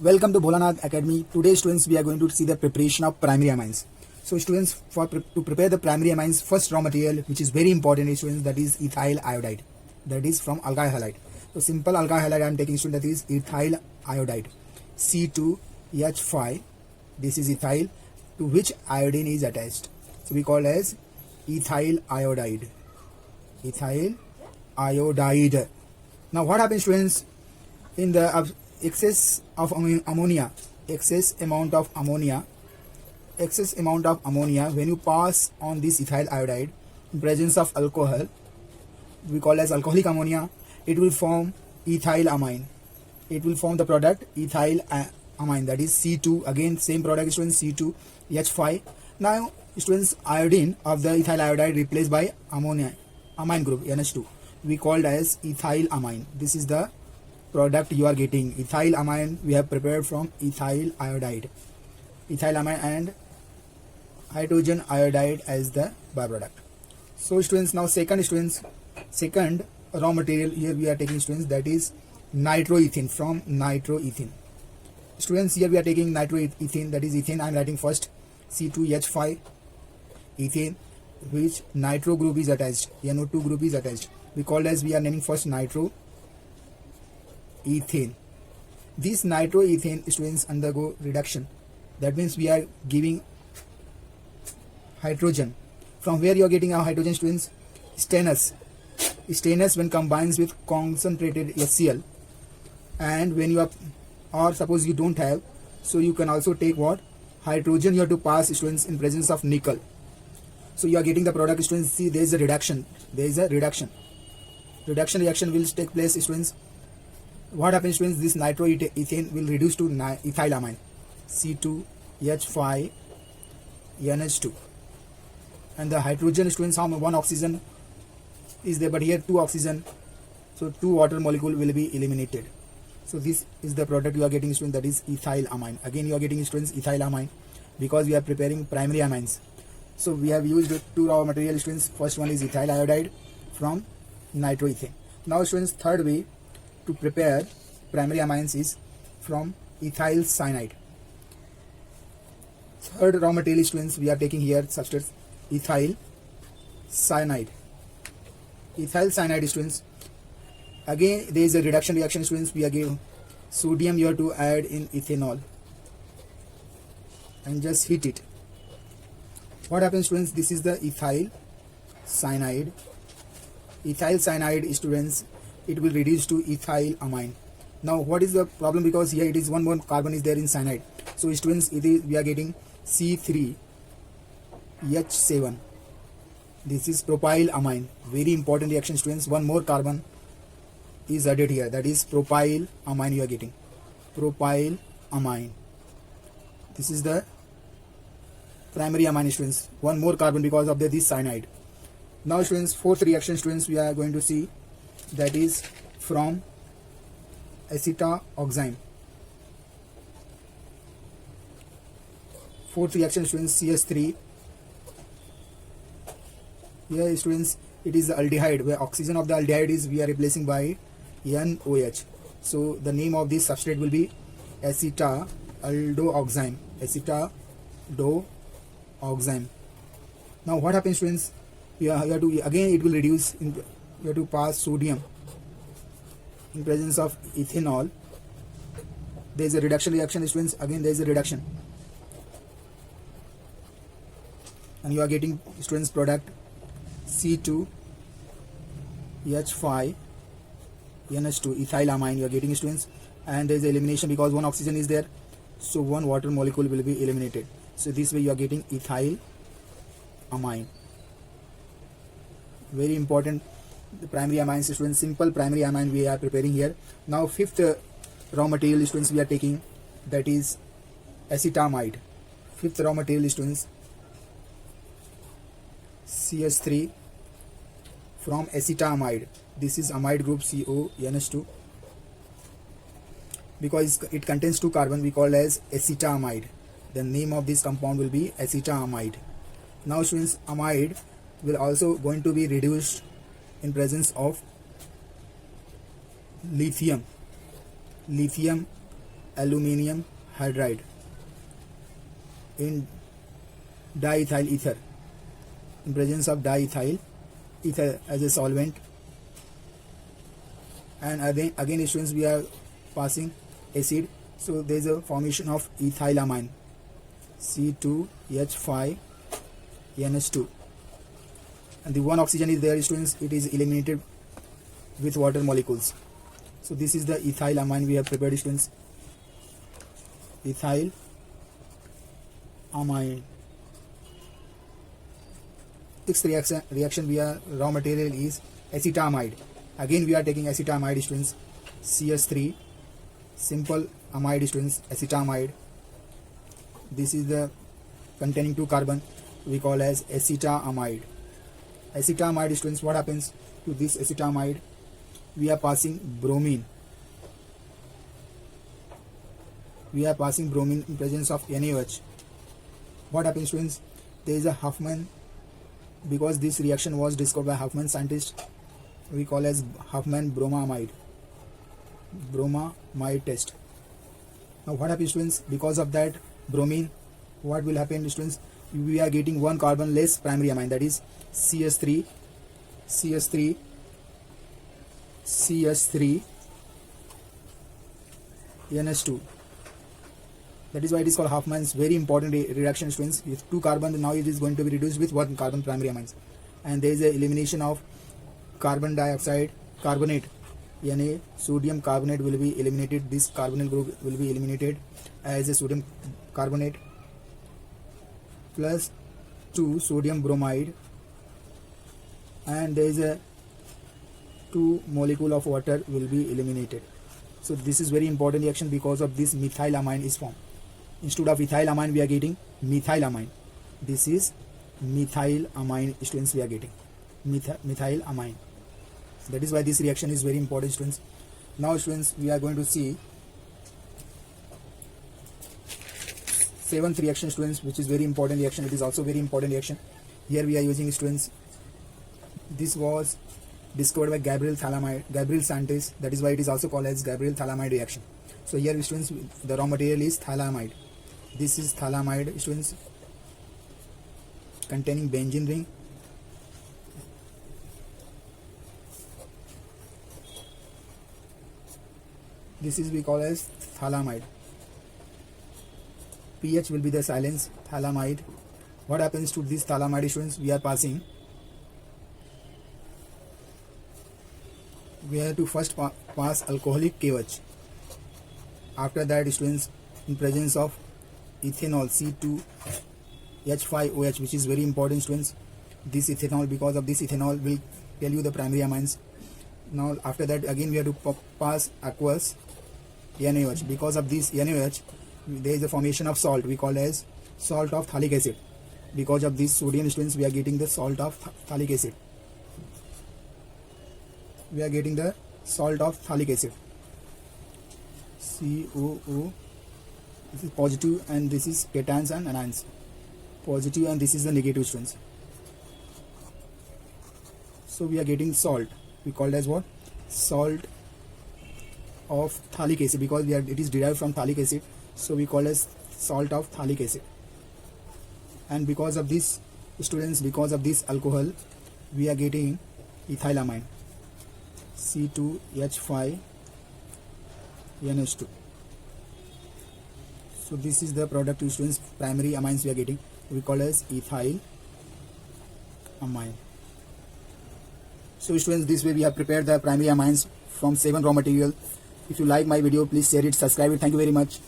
Welcome to Bholanath Academy. Today, students, we are going to see the preparation of primary amines. So, students, to prepare the primary amines, first raw material, which is very important, students, that is ethyl iodide. That is from alkyl halide. So, simple alkyl halide I am taking, student, that is ethyl iodide. C2H5. This is ethyl to which iodine is attached. So, we call as ethyl iodide. Ethyl iodide. Now, what happens, students, in the excess of ammonia, excess amount of ammonia, when you pass on this ethyl iodide in presence of alcohol, we call as alcoholic ammonia, it will form ethyl amine. It will form the product ethyl amine, that is C2. Again, same product, students, C2H5. Now, students, iodine of the ethyl iodide replaced by amine group NH2. We called as ethyl amine. This is the product you are getting. Ethyl amine we have prepared from ethyl iodide. Ethyl amine and hydrogen iodide as the byproduct. So, students, now second raw material here we are taking, students, that is nitroethane from nitroethane. Students, here we are taking nitroethane, that is ethane. I am writing first C2H5 ethane, which nitro group is attached, NO2 group is attached. We call as, we are naming first nitroethane. This nitroethane, students, undergo reduction. That means we are giving hydrogen. From where you are getting our hydrogen, students? Stannous. Stannous when combines with concentrated HCl, and when you are, or suppose you don't have, so you can also take what? Hydrogen you have to pass, students, in presence of nickel. So you are getting the product, students. See, there is a reduction. Reduction reaction will take place, students. What happens, students? This nitroethane will reduce to ethyl amine, C2H5 NH2, and the hydrogen, students, how one oxygen is there, but here two oxygen, so two water molecule will be eliminated. So this is the product you are getting, students, that is ethyl amine. Again, you are getting, students, ethyl amine because we are preparing primary amines. So we have used two raw material, students. First one is ethyl iodide from nitroethane. Now, students, third way to prepare primary amines is from ethyl cyanide. Third raw material, students, we are taking here substance ethyl cyanide. Ethyl cyanide, students. Again, there is a reduction reaction, students. We are giving sodium you have to add in ethanol and just heat it. What happens, students? This is the ethyl cyanide. Ethyl cyanide, students, it will reduce to ethyl amine. Now, what is the problem? Because here it is one more carbon is there in cyanide. So, students, we are getting C3H7. This is propyl amine. Very important reaction, students. One more carbon is added here. That is propyl amine you are getting. Propyl amine. This is the primary amine, students. One more carbon because of this cyanide. Now, students, fourth reaction, students, we are going to see, that is from acetoxime. Fourth reaction, students, CS3. Here, students, it is the aldehyde, where oxygen of the aldehyde is we are replacing by NOH. So the name of this substrate will be acetaldooxime. Acetaldooxime. Now, what happens, students? You have to, again, it will reduce. You have to pass sodium in presence of ethanol. There is a reduction reaction, students. Again, there is a reduction, and you are getting, students, product C2H5 NH2 ethyl amine. You are getting, students, and there is elimination because one oxygen is there, so one water molecule will be eliminated. So this way you are getting ethyl amine. Very important, the primary amines, students. Simple primary amine we are preparing here. Now, fifth raw material, students, we are taking, that is acetamide. Fifth raw material, students, CS3 from acetamide. This is amide group CONH2. Because it contains two carbon, we call as acetamide. The name of this compound will be acetamide. Now, students, amide will also going to be reduced in presence of lithium aluminium hydride in diethyl ether, in presence of diethyl ether as a solvent. And again students, we are passing acid, so there is a formation of ethylamine, C2H5NH2, and the one oxygen is there students, it is eliminated with water molecules. So this is the ethylamine we have prepared students, ethylamine. Next reaction we are, raw material is acetamide. Again we are taking acetamide students, CS3, simple amide students, acetamide. This is the containing 2 carbon, we call as acetamide. Acetamide students, what happens to this acetamide? We are passing bromine. We are passing bromine in presence of NaOH. What happens students? There is a Huffman, because this reaction was discovered by Huffman scientist, we call as Huffman bromamide test. Now what happens students? Because of that bromine, what will happen students? We are getting 1 carbon less primary amine, that is CS3 NH2. That is why it is called Huffman's very important reaction students. With 2 carbon, now it is going to be reduced with 1 carbon primary amines, and there is a elimination of carbon dioxide carbonate, Na, sodium carbonate will be eliminated. This carbonyl group will be eliminated as a sodium carbonate plus 2 sodium bromide, and there is a 2 molecule of water will be eliminated. So this is very important reaction, because of this methylamine is formed. Instead of ethylamine we are getting methylamine. This is methylamine students, we are getting methylamine. That is why this reaction is very important students. Now students, we are going to see 7th reaction students, which is very important reaction. It is also very important reaction. Here we are using students, this was discovered by Gabriel scientist, that is why it is also called as Gabriel thalamide reaction. So here students, the raw material is thalamide. This is thalamide students, containing benzene ring. This is we call as thalamide. pH will be the silence, thalamide. What happens to this thalamide students? We are passing, we have to first pass alcoholic KOH. After that students, in presence of ethanol, C2H5OH, which is very important students. This ethanol, because of this ethanol will tell you the primary amines. Now after that again we have to pass aqueous NaOH. Because of this NaOH there is a formation of salt, we call as salt of phthalic acid. Because of this sodium students, we are getting the salt of phthalic acid. We are getting the salt of phthalic acid, COO. This is positive and this is cations and anions. Positive and this is the negative students. So we are getting salt, we call it as what? Salt of phthalic acid, because it is derived from phthalic acid, so we call as salt of phthalic acid. And because of this students, because of this alcohol, we are getting ethylamine, C2H5NH2. So this is the product students, primary amines we are getting, we call as ethylamine. So students, this way we have prepared the primary amines from 7 raw material. If you like my video, please share it, subscribe it. Thank you very much.